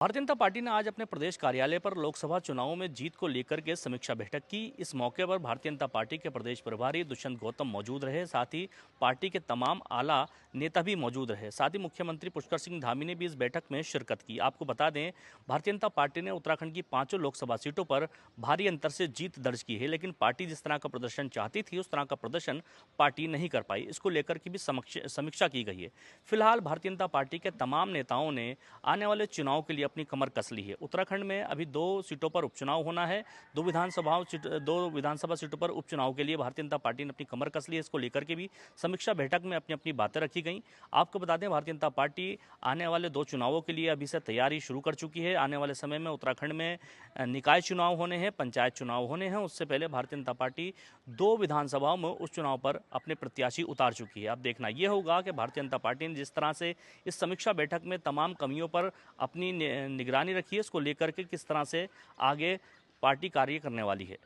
Bharatiya Janata party ने आज अपने प्रदेश कार्यालय पर लोकसभा चुनावों में जीत को लेकर के समीक्षा बैठक की। इस मौके पर भारतीय जनता पार्टी के प्रदेश प्रभारी दुष्यंत गौतम मौजूद रहे, साथ ही पार्टी के तमाम आला नेता भी मौजूद रहे। साथ ही मुख्यमंत्री पुष्कर सिंह धामी ने भी इस बैठक में शिरकत की। आपको बता दें, भारतीय जनता पार्टी ने उत्तराखंड की 5 लोकसभा सीटों पर भारी अंतर से जीत दर्ज की है, लेकिन पार्टी जिस तरह का प्रदर्शन चाहती थी उस तरह का प्रदर्शन पार्टी नहीं कर पाई। इसको लेकर की भी समीक्षा की गई है। फिलहाल भारतीय जनता पार्टी के तमाम नेताओं ने आने वाले चुनाव के लिए अपनी कमर कस ली है। उत्तराखंड में अभी 2 सीटों पर उपचुनाव होना है। 2 विधानसभा सीटों पर उपचुनाव के लिए भारतीय जनता पार्टी ने अपनी कमर कस ली है। इसको लेकर के भी समीक्षा बैठक में अपनी अपनी बातें रखी गई। आपको बता दें, भारतीय जनता पार्टी आने वाले 2 चुनावों के लिए अभी से तैयारी शुरू कर चुकी है। आने वाले समय में उत्तराखंड में निकाय चुनाव होने हैं, पंचायत चुनाव होने हैं। उससे पहले भारतीय जनता पार्टी 2 विधानसभाओं में उस चुनाव पर अपने प्रत्याशी उतार चुकी है। अब देखना यह होगा कि भारतीय जनता पार्टी ने जिस तरह से इस समीक्षा बैठक में तमाम कमियों पर अपनी निगरानी रखी है, इसको लेकर के किस तरह से आगे पार्टी कार्य करने वाली है।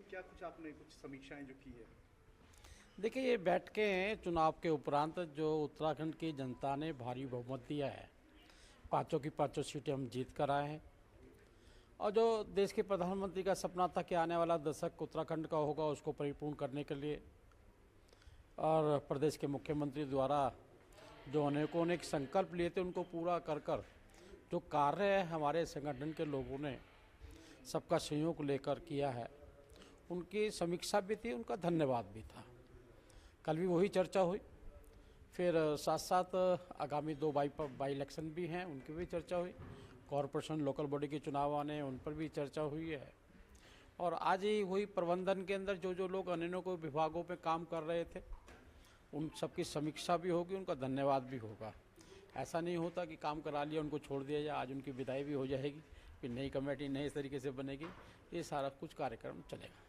क्या कुछ आपने समीक्षाएं जो की है? देखिए, ये बैठकें चुनाव के उपरांत जो उत्तराखंड की जनता ने भारी बहुमत दिया है, 5 की 5 सीटें हम जीत कर आए हैं। और जो देश के प्रधानमंत्री का सपना था कि आने वाला दशक उत्तराखंड का होगा, उसको परिपूर्ण करने के लिए और प्रदेश के मुख्यमंत्री द्वारा जो अनेक संकल्प लिए थे उनको पूरा कर जो कार्य हमारे संगठन के लोगों ने सबका सहयोग लेकर किया है, उनकी समीक्षा भी थी, उनका धन्यवाद भी था। कल भी वही चर्चा हुई। फिर साथ साथ आगामी 2 बाई इलेक्शन भी हैं, उनकी भी चर्चा हुई। कॉरपोरेशन लोकल बॉडी के चुनाव आने हैं, उन पर भी चर्चा हुई है। और आज ही हुई प्रबंधन के अंदर जो लोग अनेकों विभागों पे काम कर रहे थे, उन सबकी समीक्षा भी होगी, उनका धन्यवाद भी होगा। ऐसा नहीं होता कि काम करा लिया उनको छोड़ दिया जाए। आज उनकी विदाई भी हो जाएगी, फिर नई कमेटी नए तरीके से बनेगी। ये सारा कुछ कार्यक्रम चलेगा।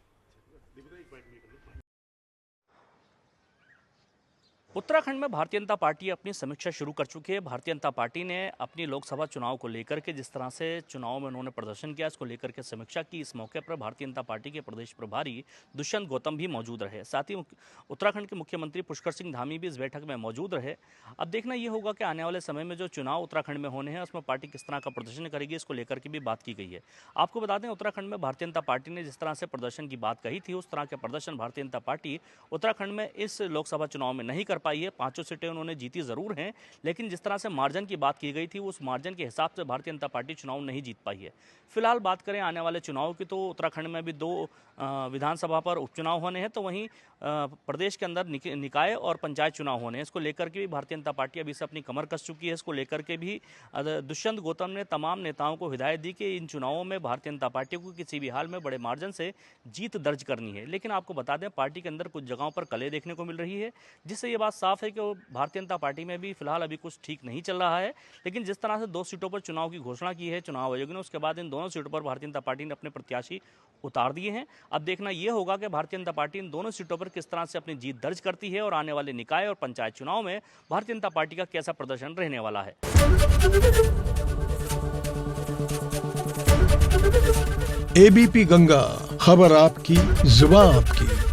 उत्तराखंड में भारतीय जनता पार्टी अपनी समीक्षा शुरू कर चुकी है। भारतीय जनता पार्टी ने अपनी लोकसभा चुनाव को लेकर के जिस तरह से चुनाव में उन्होंने प्रदर्शन किया, इसको लेकर के समीक्षा की। इस मौके पर भारतीय जनता पार्टी के प्रदेश प्रभारी दुष्यंत गौतम भी मौजूद रहे। साथ ही उत्तराखंड के मुख्यमंत्री पुष्कर सिंह धामी भी इस बैठक में मौजूद रहे। अब देखना यह होगा कि आने वाले समय में जो चुनाव उत्तराखंड में होने हैं उसमें पार्टी किस तरह का प्रदर्शन करेगी, इसको लेकर के भी बात की गई है। आपको बता दें, उत्तराखंड में भारतीय जनता पार्टी ने जिस तरह से प्रदर्शन की बात कही थी, उस तरह के प्रदर्शन भारतीय जनता पार्टी उत्तराखंड में इस लोकसभा चुनाव में नहीं कर पाई है। 5 सीटें उन्होंने जीती जरूर हैं, लेकिन जिस तरह से मार्जिन की बात की गई थी, उस मार्जिन के हिसाब से भारतीय जनता पार्टी चुनाव नहीं जीत पाई है। फिलहाल बात करें आने वाले चुनाव की, तो उत्तराखंड में भी 2 विधानसभा पर उपचुनाव होने हैं, तो वहीं प्रदेश के अंदर निकाय और पंचायत चुनाव होने हैं। इसको लेकर के भी भारतीय जनता पार्टी अभी से अपनी कमर कस चुकी है। इसको लेकर के भी दुष्यंत गौतम ने तमाम नेताओं को हिदायत दी कि इन चुनावों में भारतीय जनता पार्टी को किसी भी हाल में बड़े मार्जिन से जीत दर्ज करनी है। लेकिन आपको बता दें, पार्टी के अंदर कुछ जगहों पर कले देखने को मिल रही है, जिससे ये बात साफ है कि भारतीय जनता पार्टी में भी फिलहाल अभी कुछ ठीक नहीं चल रहा है। लेकिन जिस तरह से 2 सीटों पर चुनाव की घोषणा की है चुनाव आयोग ने, उसके बाद इन दोनों सीटों पर भारतीय जनता पार्टी ने अपने प्रत्याशी उतार दिए हैं। अब देखना यह होगा कि भारतीय जनता पार्टी इन दोनों सीटों पर किस तरह से अपनी जीत दर्ज करती है और आने वाले निकाय और पंचायत चुनाव में भारतीय जनता पार्टी का कैसा प्रदर्शन रहने वाला है। एबीपी गंगा, खबर आपकी, जुबान आपकी।